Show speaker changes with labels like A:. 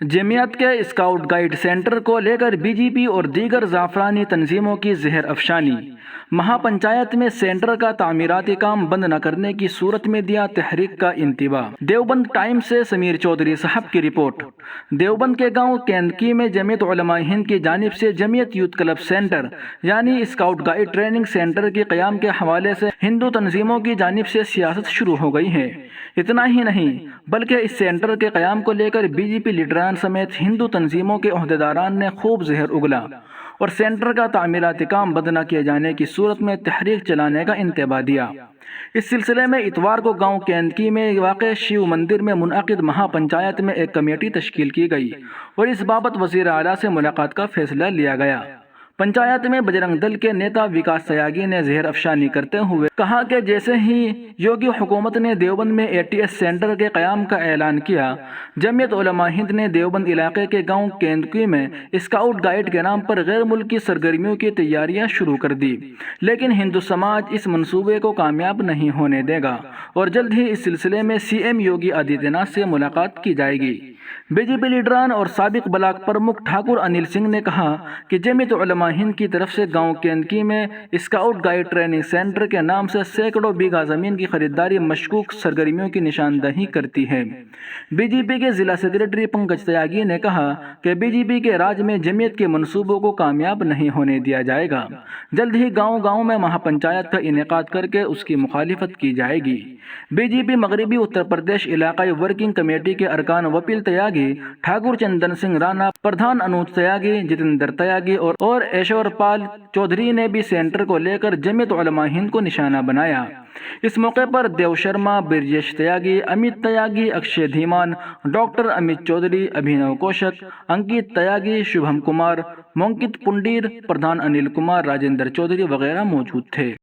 A: جمعیت کے scout guide centre کو لے کر بی جے پی اور دیگر زعفرانی تنظیموں کی زہر افشانی۔ مہا پنچایت میں سینٹر کا تعمیراتی کام بند نہ کرنے کی صورت میں دیا تحریک کا انتباہ۔ دیوبند ٹائمز سے سمیر چودھری صاحب کی رپورٹ۔ دیوبند کے گاؤں کیندکی میں جمعیت علماء ہند کی جانب سے جمعیت یوتھ کلب سینٹر یعنی اسکاؤٹ گائیڈ ٹریننگ سینٹر کے قیام کے حوالے سے ہندو تنظیموں کی جانب سے سیاست شروع ہو گئی ہے۔ اتنا ہی نہیں بلکہ اس سینٹر کے قیام کو لے کر بی جے پی لیڈران سمیت ہندو تنظیموں کے عہدیداران نے خوب زہر اگلا اور سینٹر کا تعمیراتی کام بند نہ کیے جانے کی صورت میں تحریک چلانے کا انتباہ دیا۔ اس سلسلے میں اتوار کو گاؤں کیندکی میں واقع شیو مندر میں منعقد مہا پنچایت میں ایک کمیٹی تشکیل کی گئی اور اس بابت وزیر اعلیٰ سے ملاقات کا فیصلہ لیا گیا۔ پنچایت میں بجرنگ دل کے نیتا وکاس تیاگی نے زہر افشانی کرتے ہوئے کہا کہ جیسے ہی یوگی حکومت نے دیوبند میں اے ٹی ایس سینٹر کے قیام کا اعلان کیا، جمعیت علماء ہند نے دیوبند علاقے کے گاؤں کیندکی میں اسکاؤٹ گائیڈ کے نام پر غیر ملکی سرگرمیوں کی تیاریاں شروع کر دی، لیکن ہندو سماج اس منصوبے کو کامیاب نہیں ہونے دے گا اور جلد ہی اس سلسلے میں سی ایم یوگی آدتیہ ناتھ سے ملاقات کی جائے گی۔ بی جے پی لیڈران اور سابق بلاک پرمکھ ٹھاکر انل سنگھ نے کہا کہ جمعیت علماء ہند کی طرف سے گاؤں کیندکی میں اسکاؤٹ گائیڈ ٹریننگ سینٹر کے نام سے سینکڑوں بیگھہ زمین کی خریداری مشکوک سرگرمیوں کی نشاندہی کرتی ہے۔ بی جے پی کے ضلع سیکریٹری پنکج تیاگی نے کہا کہ بی جے پی کے راج میں جمعیت کے منصوبوں کو کامیاب نہیں ہونے دیا جائے گا۔ جلد ہی گاؤں گاؤں میں مہا پنچایت کا انعقاد کر کے اس کی مخالفت کی جائے گی۔ بی جے پی مغربی اتر پردیش علاقائی ورکنگ کمیٹی کے ارکان وپل تیاگی، ٹھاکر چندن سنگھ رانا، پردھان انوج تیاگی، جتندر تیاگی اور ایشور پال چودھری نے بھی سینٹر کو لے کر جمعیت علماء ہند کو نشانہ بنایا۔ اس موقع پر دیو شرما، برجیش تیاگی، امیت تیاگی، اکشے دھیمان، ڈاکٹر امیت چودھری، ابھینو کوشک، انکت تیاگی، شبھم کمار، مونکت پنڈیر، پردھان انل کمار، راجندر چودھری وغیرہ موجود تھے۔